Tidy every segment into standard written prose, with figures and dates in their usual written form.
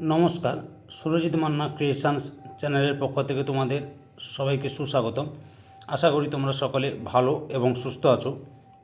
নমস্কার, সুরজিৎ মান্না ক্রিয়েশনস চ্যানেলের পক্ষ থেকে তোমাদের সবাইকে সুস্বাগতম। আশা করি তোমরা সকলে ভালো এবং সুস্থ আছো।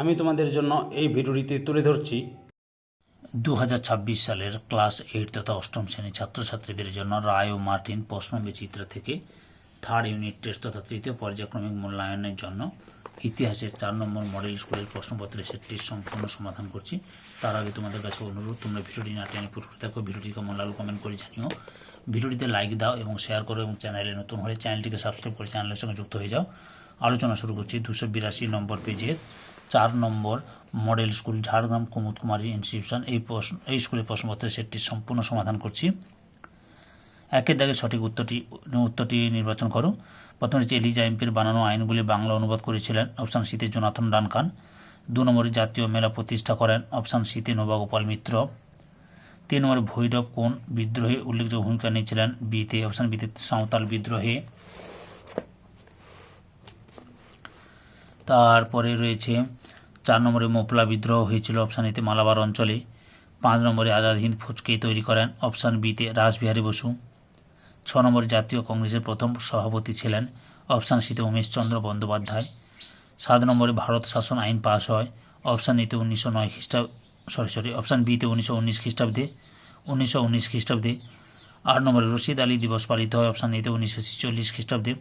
আমি তোমাদের জন্য এই ভিডিওটিতে তুলে ধরছি 2026 সালের ক্লাস 8 তথা অষ্টম শ্রেণীর ছাত্রছাত্রীদের জন্য রায় ও মার্টিন প্রশ্ন বিচিত্রা থেকে থার্ড ইউনিট টেস্ট তথা তৃতীয় পর্যায়ক্রমিক মূল্যায়নের জন্য ইতিহাসের 4 নম্বর মডেল স্কুলের প্রশ্নপত্রের সেটটির সম্পূর্ণ সমাধান করছি। তার আগে তোমাদের কাছে অনুরোধ, তোমরা ভিডিওটি না টেনে পুরো দেখো, ভিডিওটি কেমন লাগলো কমেন্ট করে জানিও, ভিডিওটিতে লাইক দাও এবং শেয়ার করো এবং চ্যানেলে নতুন হলে চ্যানেলটিকে সাবস্ক্রাইব করে চ্যানেলের সঙ্গে যুক্ত হয়ে যাও। আলোচনা শুরু করছি 282 নম্বর পেজের 4 নম্বর মডেল স্কুল ঝাড়গ্রাম কুমুদ কুমারী ইনস্টিটিউশন এই স্কুলের প্রশ্নপত্রের সেটটির সম্পূর্ণ সমাধান করছি। একের দাগে সঠিক উত্তরটি নির্বাচন করো। প্রথমে হচ্ছে এলিজা এমপির বানানো আইনগুলি বাংলা অনুবাদ করেছিলেন, অপশান সিতে জোনাথন ডানকান। 2 নম্বরে জাতীয় মেলা প্রতিষ্ঠা করেন, অপশান সিতে নবগোপাল মিত্র। 3 নম্বরে ভৈরব কোন বিদ্রোহে উল্লেখযোগ্য ভূমিকা নিয়েছিলেন, বিতে, অপশান বিতে সাঁওতাল বিদ্রোহে। তারপরে রয়েছে 4 নম্বরে মোপলা বিদ্রোহ হয়েছিল, অপশান এতে মালাবার অঞ্চলে। 5 নম্বরে আজাদ হিন্দ ফৌজকে তৈরি করেন, অপশান বিতে রাসবিহারী বসু। 6 নম্বরে জাতীয় কংগ্রেসের প্রথম সভাপতি ছিলেন, অপশান সিতে উমেশচন্দ্র বন্দ্যোপাধ্যায়। 7 নম্বরে ভারত শাসন আইন পাশ হয়, অপশান এতে 1909 অপশান বিতে 1919 খ্রিস্টাব্দে 1919 খ্রিস্টাব্দে। 8 নম্বরে রশিদ আলী দিবস পালিত হয়, অপশান এতে 1946 খ্রিস্টাব্দে।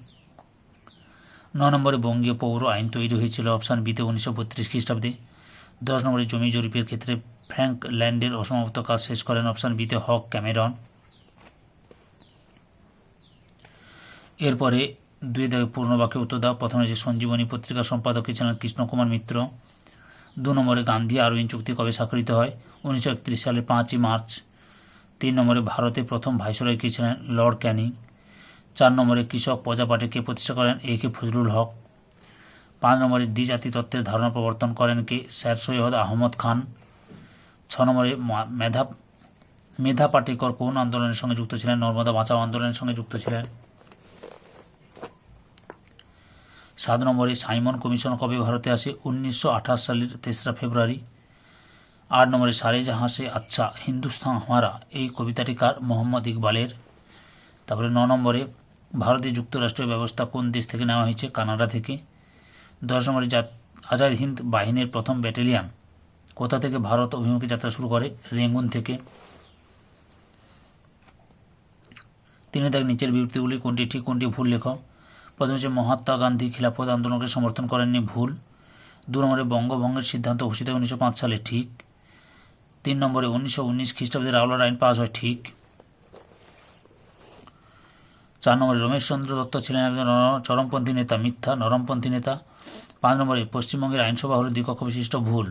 9 নম্বরে বঙ্গীয় পৌর আইন তৈরি হয়েছিল, অপশান বিতে 1932 খ্রিস্টাব্দে। 10 নম্বরে জমি জরিপের ক্ষেত্রে ফ্র্যাঙ্ক ল্যান্ডের অসমাপ্ত কাজ শেষ করেন, অপশান বিতে হক ক্যামেরন। এরপরে 2 দাগে পূর্ণ বাক্যে উত্তর দাও। প্রথমে যে সঞ্জীবনী পত্রিকার সম্পাদক ছিলেন কৃষ্ণকুমার মিত্র। 2 নম্বরে গান্ধী আরউইন চুক্তি কবে স্বাক্ষরিত হয়, 1931 সালের 5ই মার্চ। 3 নম্বরে ভারতের প্রথম ভাইসরয় কে ছিলেন, লর্ড ক্যানিং। 4 নম্বরে কৃষক প্রজা পার্টি কে প্রতিষ্ঠা করেন, এ.কে ফজলুল হক। 5 নম্বরে দ্বিজাতি তত্ত্বের ধারণা প্রবর্তন করেন কে, স্যার সৈয়দ আহমদ খান। 6 নম্বরে মেধা পাটেকর কোন আন্দোলনের সঙ্গে যুক্ত ছিলেন, নর্মদা বাঁচাও আন্দোলনের সঙ্গে যুক্ত ছিলেন। 7 নম্বরে সাইমন কমিশন কবে ভারতে আসে, 1928 সালের 3রা ফেব্রুয়ারি। 8 নম্বরে সারে জাহাঁ সে আচ্ছা হিন্দুস্তান হামারা এই কবিতাটি কার, মোহাম্মদ ইকবালের। তারপরে 9 নম্বরে ভারতীয় যুক্তরাষ্ট্রীয় ব্যবস্থা কোন দেশ থেকে নেওয়া হয়েছে, কানাডা থেকে। 10 নম্বরে আজাদ হিন্দ বাহিনীর প্রথম ব্যাটালিয়ন কোথা থেকে ভারত অভিমুখে যাত্রা শুরু করে, রেঙ্গুন থেকে। 3 দাগ নিচের বিবৃতিগুলি কোনটি ঠিক কোনটি ভুল লেখো। প্রথমে হচ্ছে মহাত্মা গান্ধী খিলাফত আন্দোলনকে সমর্থন করেননি, ভুল। 2 নম্বরে বঙ্গভঙ্গের সিদ্ধান্ত ঘোষিত 1905 সালে, ঠিক। 3 নম্বরে 1919 খ্রিস্টাব্দে রাওলাট আইন পাস হয়, ঠিক। 4 নম্বরে রমেশচন্দ্র দত্ত ছিলেন একজন চরমপন্থী নেতা, মিথ্যা, নরমপন্থী নেতা। 5 নম্বরে পশ্চিমবঙ্গের আইনসভা হল দ্বিকক্ষ বিশিষ্ট, ভুল।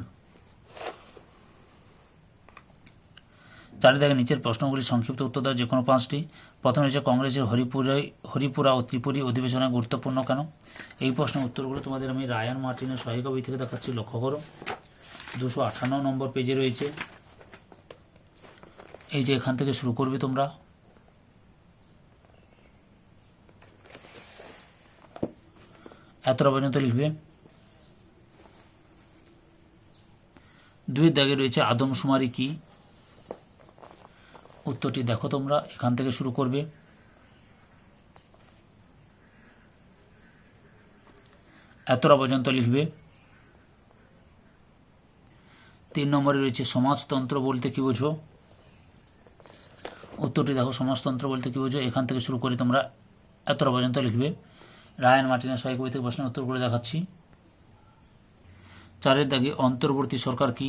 4 দাগে নিচের প্রশ্নগুলি সংক্ষিপ্ত উত্তর দাও, যে কোনো 5টি। প্রথমে হচ্ছে কংগ্রেসের হরিপুরা ও ত্রিপুরী অধিবেশনে গুরুত্বপূর্ণ কেন। এই প্রশ্নের উত্তরগুলো তোমাদের আমি রায়ান মার্টিনের সহায়িকা বই থেকে দেখাচ্ছি, লক্ষ্য করো। 258 নম্বর পেজে রয়েছে, এই যে এখান থেকে শুরু করবে তোমরা। এতটা পর্যন্ত লিখবে। 2 দাগে রয়েছে আদমশুমারি কি, উত্তরটি দেখো তোমরা, এখান থেকে শুরু করবে। এতটা পর্যন্ত লিখবে। 3 নম্বরে রয়েছে সমাজতন্ত্র বলতে কি বোঝো, উত্তরটি দেখো, সমাজতন্ত্র বলতে কি বোঝো, এখান থেকে শুরু করে তোমরা এতটা পর্যন্ত লিখবে। রায়ান মার্টিনের সহায়িকা বই থেকে প্রশ্নের উত্তর করে দেখাচ্ছি। 4 দাগে অন্তর্বর্তী সরকার কি,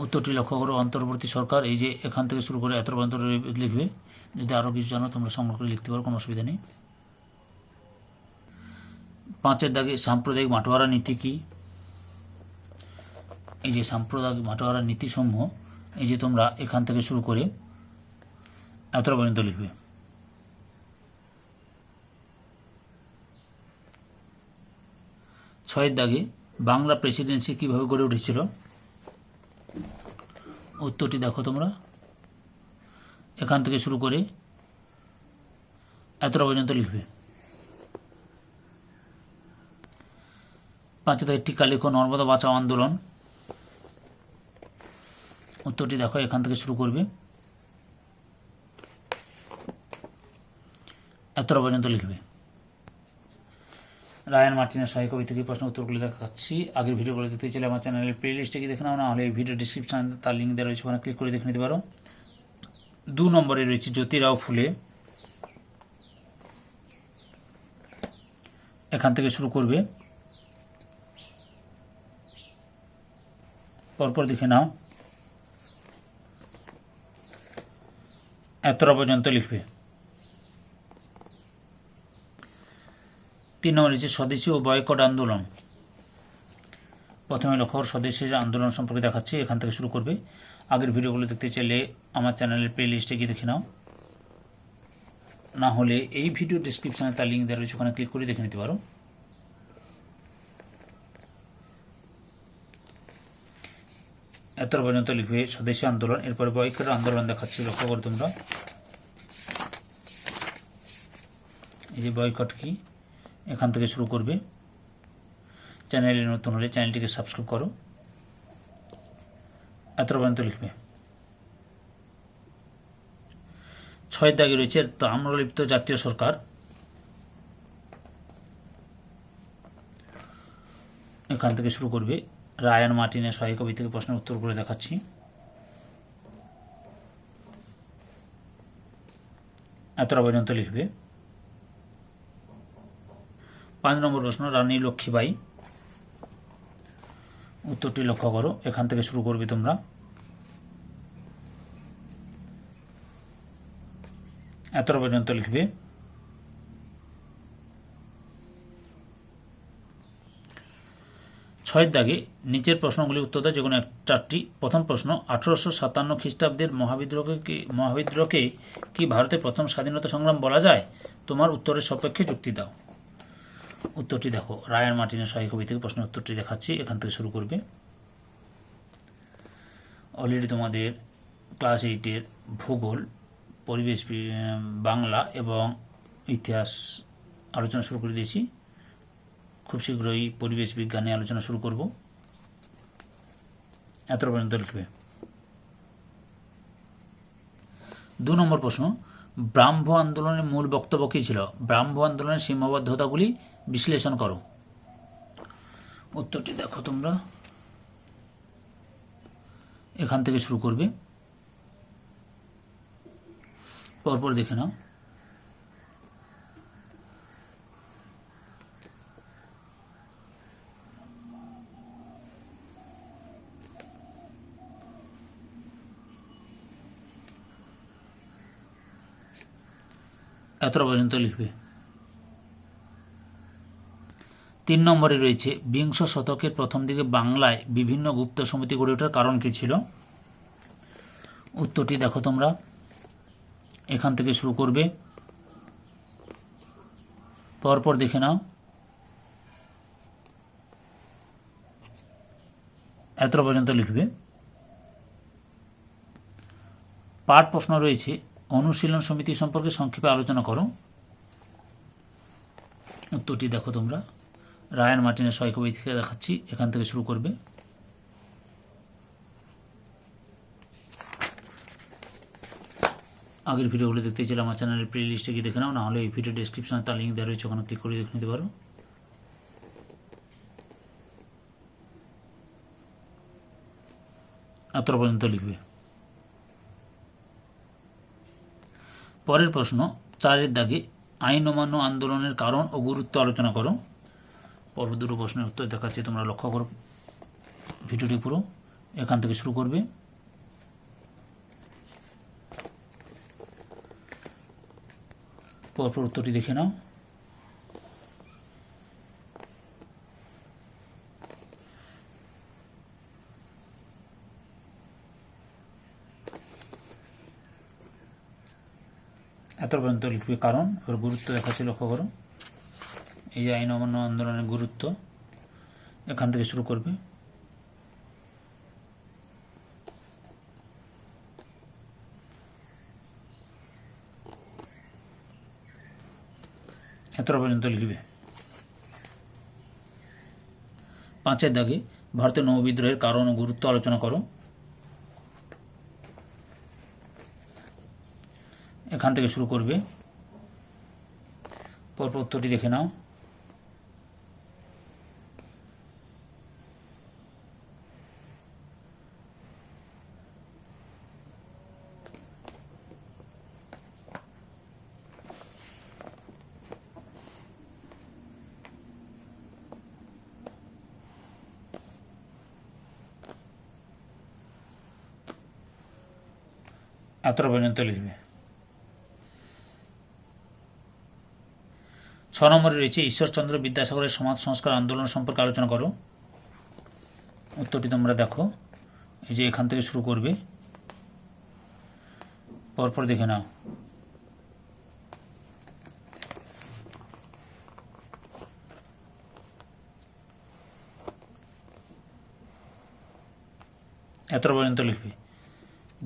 উত্তরটি লক্ষ্য করো, অন্তর্বর্তী সরকার, এই যে এখান থেকে শুরু করে এতটা পর্যন্ত লিখবে। যদি আরও কিছু জানো তোমরা সংগ্রহ করে লিখতে পারো, কোনো অসুবিধা নেই। 5 দাগে সাম্প্রদায়িক বাটোয়ারা নীতি কি, এই যে সাম্প্রদায়িক বাটোয়ারা নীতিসমূহ, এই যে তোমরা এখান থেকে শুরু করে এতটা পর্যন্ত লিখবে। 6 দাগে বাংলা প্রেসিডেন্সি কিভাবে গড়ে উঠেছিল, উত্তরটি দেখো তোমরা, এখান থেকে শুরু করে এতটা পর্যন্ত লিখবে। 5 দাগে টিকা লেখো, নর্মদা বাঁচাও আন্দোলন, উত্তরটি দেখো, এখান থেকে শুরু করবে, 11 পর্যন্ত লিখবে। রায়ান মার্টিনের সহায়ক বই থেকে প্রশ্ন উত্তরগুলো দেখাচ্ছি। আগের ভিডিওগুলো দেখতে চাইলে আমার চ্যানেলের প্লে লিস্টে গিয়ে দেখে নাও, না হলে এই ভিডিও ডিসক্রিপশানে তার লিঙ্ক দেওয়া রয়েছে, ওখানে ক্লিক করে দেখে নিতে পারো। 2 নম্বরে রয়েছে জ্যোতিরাও ফুলে, এখান থেকে শুরু করবে, পরপর দেখে নাও, 11 পর্যন্ত লিখবে। 3 নম্বরে রয়েছে স্বদেশী ও বয়কট আন্দোলন। প্রথমে লক্ষ্য স্বদেশী আন্দোলন সম্পর্কে দেখাচ্ছি, এখান থেকে শুরু করবে। আগের ভিডিওগুলো দেখতে চাইলে আমার চ্যানেলের প্লে লিস্টে গিয়ে দেখে নাও, না হলে এই ভিডিও ডিসক্রিপশানে তার লিঙ্ক দেওয়া রয়েছে, ওখানে ক্লিক করে দেখে নিতে পারো। 11 পর্যন্ত লিখবে স্বদেশী আন্দোলন। এরপরে বয়কট আন্দোলন দেখাচ্ছি, লক্ষ্য করো তোমরা। এই যে বয়কট কি, এখান থেকে শুরু করবে। চ্যানেলে নতুন হলে চ্যানেলটিকে সাবস্ক্রাইব করো। 11 পর্যন্ত লিখবে। 6 দাগে রয়েছে তাম্রলিপ্ত জাতীয় সরকার, এখান থেকে শুরু করবে। রায়ান মার্টিনের সহায়ক বই থেকে প্রশ্নের উত্তরগুলো দেখাচ্ছি। 11 পর্যন্ত লিখবে। 5 নম্বর প্রশ্ন রানী লক্ষ্মীবাই, উত্তরটি লক্ষ্য করো, এখান থেকে শুরু করবে তোমরা। 11 পর্যন্ত লিখবে। 6 দাগে নিচের প্রশ্নগুলি উত্তর দাও যেকোনো একটি। প্রথম প্রশ্ন, 1857 খ্রিস্টাব্দের মহাবিদ্রোহকে কি ভারতের প্রথম স্বাধীনতা সংগ্রাম বলা যায়? তোমার উত্তরের সপক্ষে যুক্তি দাও। উত্তরটি দেখো, রায়ান মার্টিনের সহায়ক বই থেকে প্রশ্নের উত্তরটি দেখাচ্ছি, এখান থেকে শুরু করবে। অলরেডি তোমাদের ক্লাস 8-এর ভূগোল, পরিবেশ, বাংলা এবং ইতিহাস আলোচনা শুরু করে দিয়েছি। খুব শীঘ্রই পরিবেশ বিজ্ঞানে আলোচনা শুরু করব। 11 পর্যন্ত লিখবে। 2 নম্বর প্রশ্ন, ব্রাহ্ম আন্দোলনের মূল বক্তব্য কী ছিল? ব্রাহ্ম আন্দোলনের সীমাবদ্ধতাগুলি বিশ্লেষণ করো। উত্তরটি দেখো তোমরা, এখান থেকে শুরু করবে, পরপর দেখে নাও। 11 পর্যন্ত লিখবে। 3 নম্বরে রয়েছে বিংশ শতকের প্রথম দিকে বাংলায় বিভিন্ন গুপ্ত সমিতি গড়ে ওঠার কারণ কী ছিল? উত্তরটি দেখো তোমরা, এখান থেকে শুরু করবে, পরপর দেখে নাও। 11 পর্যন্ত লিখবে। পাঠ প্রশ্ন রয়েছে অনুশীলন সমিতি সম্পর্কে সংক্ষেপে আলোচনা করো। উত্তরটি দেখো তোমরা, রায়ান মার্টিনের সহায়ক বই থেকে দেখাচ্ছি, এখান থেকে শুরু করবে। আগের ভিডিওগুলো দেখতে চাইলে আমার চ্যানেলের প্লে লিস্টে গিয়ে দেখে নাও, না হলে এই ভিডিও ডেসক্রিপশনে তার লিঙ্ক দেওয়া রয়েছে, ওখানে ক্লিক করে দেখে নিতে পারো। এত পর্যন্ত লিখবে। পরের প্রশ্ন 4-এর দাগে আইন অমান্য আন্দোলনের কারণ ও গুরুত্ব আলোচনা করো। পর্ব দুটো প্রশ্নের উত্তর দেখাচ্ছি, তোমরা লক্ষ্য করো ভিডিওটি পুরো, এখান থেকে শুরু করবে। পরপর উত্তরটি দেখে নাও। এত পর্যন্ত লিখবে কারণ, এর গুরুত্ব দেখাচ্ছি, লক্ষ্য করো। এই যে আইন অমান্য আন্দোলনের গুরুত্ব, এখান থেকে শুরু করবে। এত পর্যন্ত লিখবে। 5-এর দাগে ভারতের নৌবিদ্রোহের কারণ ও গুরুত্ব আলোচনা করো। এখান থেকে শুরু করবে। পরপর উত্তরটি দেখে নাও। এতটা পর্যন্ত লিখবে। 6 নম্বরে রয়েছে ঈশ্বরচন্দ্র বিদ্যাসাগরের সমাজ সংস্কার আন্দোলন সম্পর্কে আলোচনা করো। উত্তরটি তোমরা দেখো, এই যে এখান থেকে শুরু করবে, পরপর দেখে নাও। এতটা পর্যন্ত লিখবে।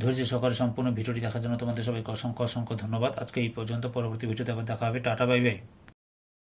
ধৈর্য সহকারে সম্পূর্ণ ভিডিওটি দেখার জন্য তোমাদের সবাইকে অসংখ্য অসংখ্য ধন্যবাদ। আজকে এই পর্যন্ত। পরবর্তী ভিডিওতে আবার দেখা হবে। Tata, bye bye.